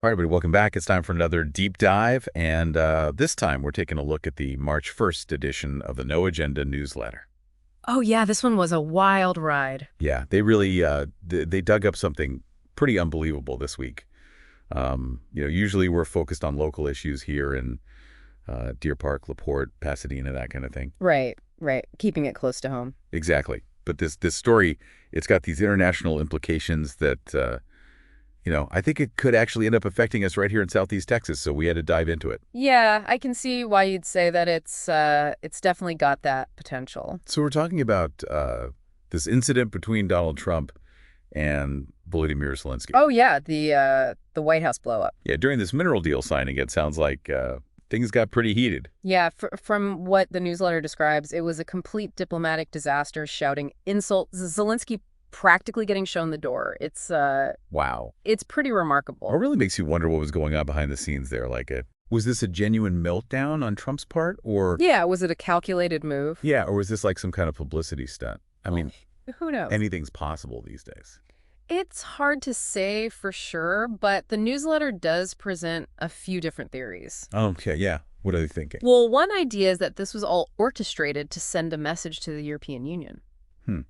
All right, everybody, welcome back. It's time for another deep dive, and this time we're taking a look at the March 1st edition of the No Agenda newsletter. Oh yeah, this one was a wild ride. Yeah, they really they dug up something pretty unbelievable this week. Usually we're focused on local issues here in Deer Park, LaPorte, Pasadena, that kind of thing. Right, right. Keeping it close to home. Exactly. But this story, it's got these international implications that I think it could actually end up affecting us right here in Southeast Texas. So we had to dive into it. Yeah, I can see why you'd say that it's definitely got that potential. So we're talking about this incident between Donald Trump and Volodymyr Zelenskyy. Oh yeah, the White House blow up. Yeah, during this mineral deal signing, it sounds like things got pretty heated. Yeah, from what the newsletter describes, it was a complete diplomatic disaster, shouting insults. Zelenskyy practically getting shown the door. Wow. It's pretty remarkable. It really makes you wonder what was going on behind the scenes there. Was this a genuine meltdown on Trump's part, or Yeah, was it a calculated move? yeah, or was this like some kind of publicity stunt? I mean, Who knows? anything's possible these days. It's hard to say for sure, but the newsletter does present a few different theories. Okay, yeah. What are they thinking? Well, one idea is that this was all orchestrated to send a message to the European Union. Hmm.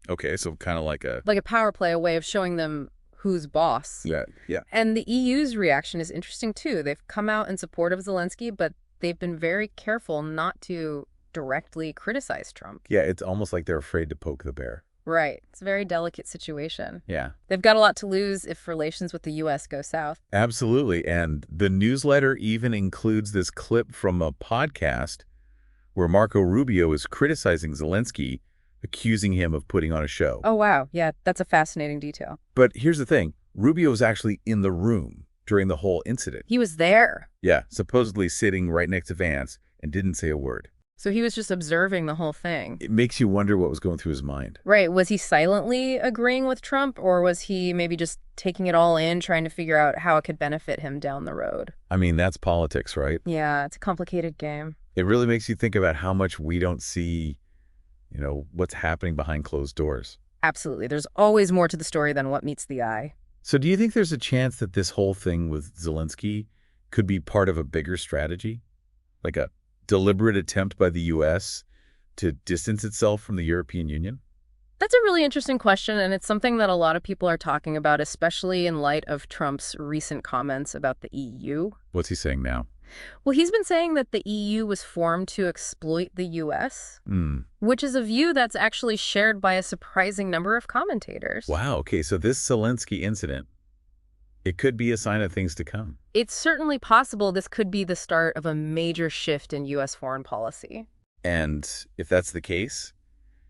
Okay, so kind of like a Like a power play, a way of showing them who's boss. yeah. And the EU's reaction is interesting too. They've come out in support of Zelenskyy, but they've been very careful not to directly criticize Trump. Yeah, it's almost like they're afraid to poke the bear. Right. It's a very delicate situation. Yeah. They've got a lot to lose if relations with the U.S. go south. Absolutely. And the newsletter even includes this clip from a podcast where Marco Rubio is criticizing Zelenskyy, accusing him of putting on a show. Oh, wow. Yeah, that's a fascinating detail. But here's the thing. Rubio was actually in the room during the whole incident. He was there. Yeah, supposedly sitting right next to Vance and didn't say a word. So he was just observing the whole thing. It makes you wonder what was going through his mind. Right. Was he silently agreeing with Trump, or was he maybe just taking it all in, trying to figure out how it could benefit him down the road? I mean, that's politics, right? Yeah, it's a complicated game. It really makes you think about how much we don't see, what's happening behind closed doors. Absolutely. There's always more to the story than what meets the eye. So do you think there's a chance that this whole thing with Zelenskyy could be part of a bigger strategy? Like a deliberate attempt by the U.S. to distance itself from the European Union? That's a really interesting question, and it's something that a lot of people are talking about, especially in light of Trump's recent comments about the EU. What's he saying now? Well, he's been saying that the EU was formed to exploit the U.S., Hmm. which is a view that's actually shared by a surprising number of commentators. Wow, okay, so this Zelenskyy incident, it could be a sign of things to come. It's certainly possible this could be the start of a major shift in U.S. foreign policy. And if that's the case,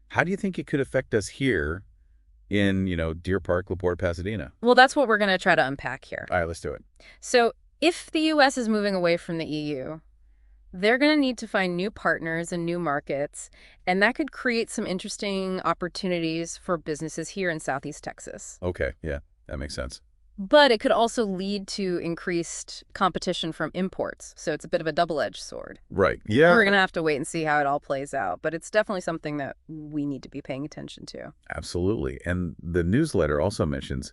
how do you think it could affect us here in, Deer Park, LaPorte, Pasadena? Well, that's what we're going to try to unpack here. All right, let's do it. So if the U.S. is moving away from the EU, they're going to need to find new partners and new markets, and that could create some interesting opportunities for businesses here in Southeast Texas. Okay, yeah, that makes sense. But it could also lead to increased competition from imports, so it's a bit of a double-edged sword. Right, yeah. We're going to have to wait and see how it all plays out, but it's definitely something that we need to be paying attention to. Absolutely. And the newsletter also mentions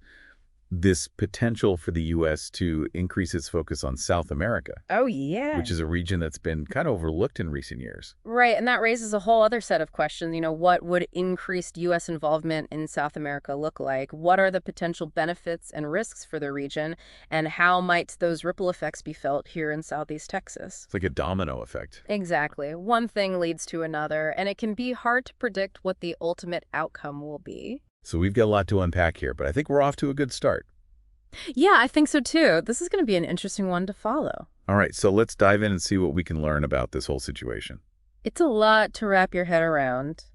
this potential for the U.S. to increase its focus on South America, Oh, yeah. which is a region that's been kind of overlooked in recent years. Right, and that raises a whole other set of questions. What would increased U.S. involvement in South America look like? What are the potential benefits and risks for the region? And how might those ripple effects be felt here in Southeast Texas? It's like a domino effect. Exactly. One thing leads to another, and it can be hard to predict what the ultimate outcome will be. So we've got a lot to unpack here, but I think we're off to a good start. Yeah, I think so too. This is going to be an interesting one to follow. All right, so let's dive in and see what we can learn about this whole situation. It's a lot to wrap your head around,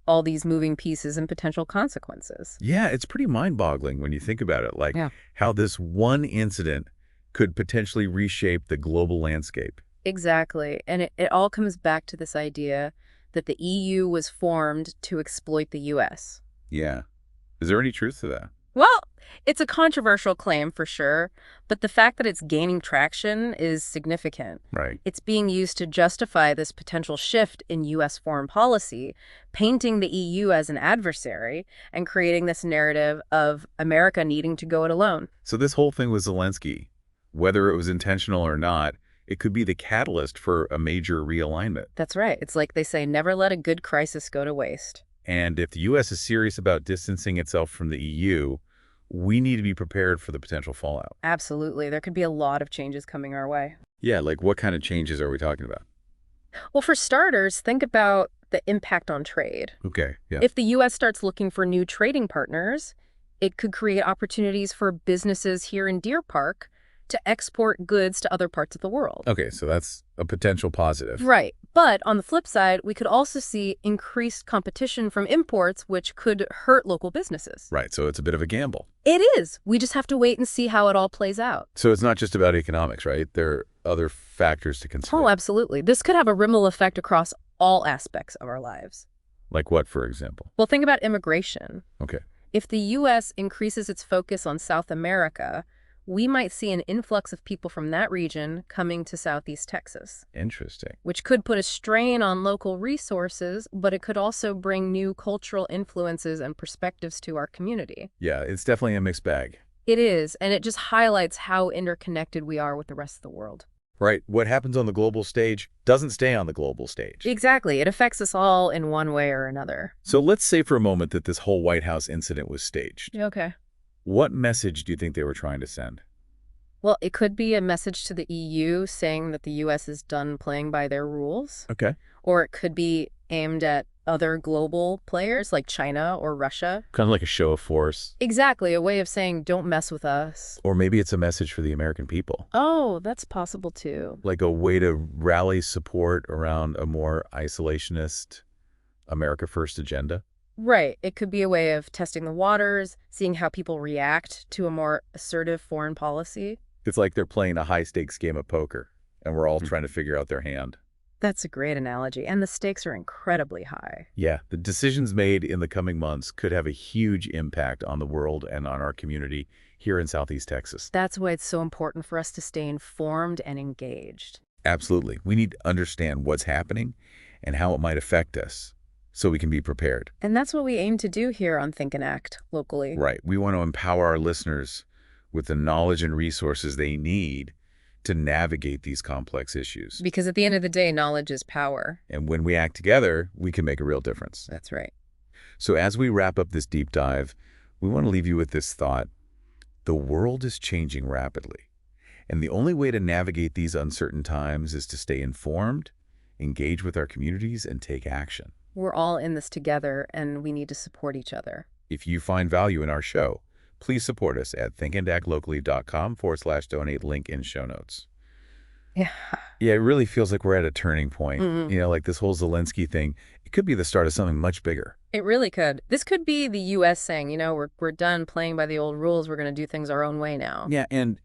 all these moving pieces and potential consequences. Yeah, it's pretty mind-boggling when you think about it, like Yeah. how this one incident could potentially reshape the global landscape. Exactly. And it all comes back to this idea that the EU was formed to exploit the U.S. Yeah. Is there any truth to that? Well, it's a controversial claim for sure, but the fact that it's gaining traction is significant. Right. It's being used to justify this potential shift in U.S. foreign policy, painting the EU as an adversary and creating this narrative of America needing to go it alone. So this whole thing with Zelensky, whether it was intentional or not, it could be the catalyst for a major realignment. That's right. It's like they say, never let a good crisis go to waste. And if the U.S. is serious about distancing itself from the EU, we need to be prepared for the potential fallout. Absolutely. There could be a lot of changes coming our way. Yeah, like what kind of changes are we talking about? Well, for starters, think about the impact on trade. Okay, yeah. If the U.S. starts looking for new trading partners, it could create opportunities for businesses here in Deer Park to export goods to other parts of the world. Okay, so that's a potential positive. Right. But on the flip side, we could also see increased competition from imports, which could hurt local businesses. Right, so it's a bit of a gamble. It is. We just have to wait and see how it all plays out. So it's not just about economics, right? There are other factors to consider. Oh, absolutely. This could have a ripple effect across all aspects of our lives. Like what, for example? Well, think about immigration. Okay. If the U.S. increases its focus on South America, we might see an influx of people from that region coming to Southeast Texas. Interesting. Which could put a strain on local resources, but it could also bring new cultural influences and perspectives to our community. Yeah, it's definitely a mixed bag. It is, and it just highlights how interconnected we are with the rest of the world. Right. What happens on the global stage doesn't stay on the global stage. Exactly. It affects us all in one way or another. So let's say for a moment that this whole White House incident was staged. Okay. What message do you think they were trying to send? Well, it could be a message to the EU saying that the U.S. is done playing by their rules. Okay. Or it could be aimed at other global players like China or Russia. Kind of like a show of force. Exactly, a way of saying, don't mess with us. Or maybe it's a message for the American people. Oh, that's possible too. Like a way to rally support around a more isolationist America First agenda. Right. It could be a way of testing the waters, seeing how people react to a more assertive foreign policy. It's like they're playing a high-stakes game of poker, and we're all trying to figure out their hand. That's a great analogy, and the stakes are incredibly high. Yeah, the decisions made in the coming months could have a huge impact on the world and on our community here in Southeast Texas. That's why it's so important for us to stay informed and engaged. Absolutely. We need to understand what's happening and how it might affect us so we can be prepared. And that's what we aim to do here on Think and Act locally. Right. We want to empower our listeners with the knowledge and resources they need to navigate these complex issues. Because at the end of the day, knowledge is power. And when we act together, we can make a real difference. That's right. So as we wrap up this deep dive, we want to leave you with this thought. The world is changing rapidly, and the only way to navigate these uncertain times is to stay informed, engage with our communities, and take action. We're all in this together, and we need to support each other. If you find value in our show, please support us at thinkandactlocally.com/donate, link in show notes. Yeah. Yeah, it really feels like we're at a turning point. Mm-hmm. You know, like this whole Zelensky thing, it could be the start of something much bigger. It really could. This could be the U.S. saying, you know, we're done playing by the old rules. We're going to do things our own way now. Yeah, and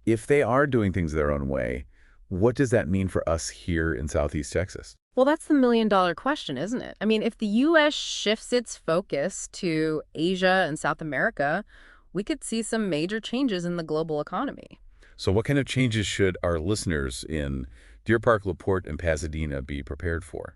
if they are doing things their own way, what does that mean for us here in Southeast Texas? Well, that's the million-dollar question, isn't it? I mean, if the U.S. shifts its focus to Asia and South America, we could see some major changes in the global economy. So what kind of changes should our listeners in Deer Park, LaPorte, and Pasadena be prepared for?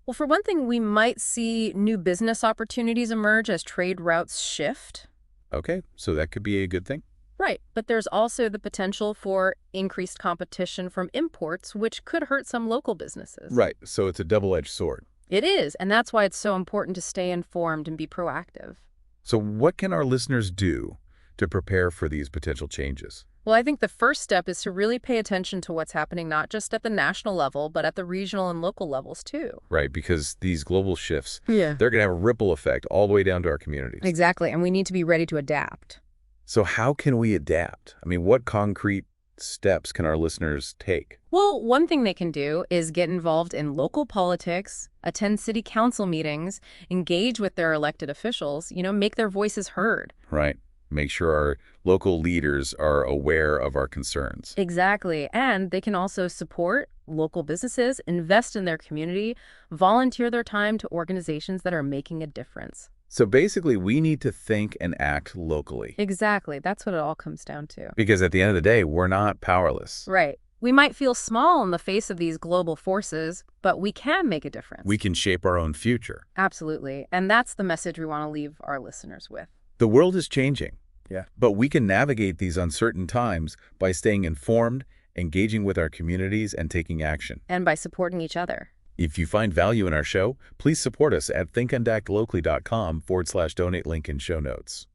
Well, for one thing, we might see new business opportunities emerge as trade routes shift. Okay, so that could be a good thing. Right, but there's also the potential for increased competition from imports, which could hurt some local businesses. Right, so it's a double-edged sword. It is, and that's why it's so important to stay informed and be proactive. So what can our listeners do to prepare for these potential changes? Well, I think the first step is to really pay attention to what's happening not just at the national level, but at the regional and local levels too. Right, because these global shifts, Yeah. they're going to have a ripple effect all the way down to our communities. Exactly, and we need to be ready to adapt. So how can we adapt? I mean, what concrete steps can our listeners take? Well, one thing they can do is get involved in local politics, attend city council meetings, engage with their elected officials, make their voices heard. Right. Make sure our local leaders are aware of our concerns. Exactly. And they can also support local businesses, invest in their community, volunteer their time to organizations that are making a difference. So basically, we need to think and act locally. Exactly. That's what it all comes down to. Because at the end of the day, we're not powerless. Right. We might feel small in the face of these global forces, but we can make a difference. We can shape our own future. Absolutely. And that's the message we want to leave our listeners with. The world is changing. Yeah. But we can navigate these uncertain times by staying informed, engaging with our communities, and taking action. And by supporting each other. If you find value in our show, please support us at thinkandactlocally.com/donate link in show notes.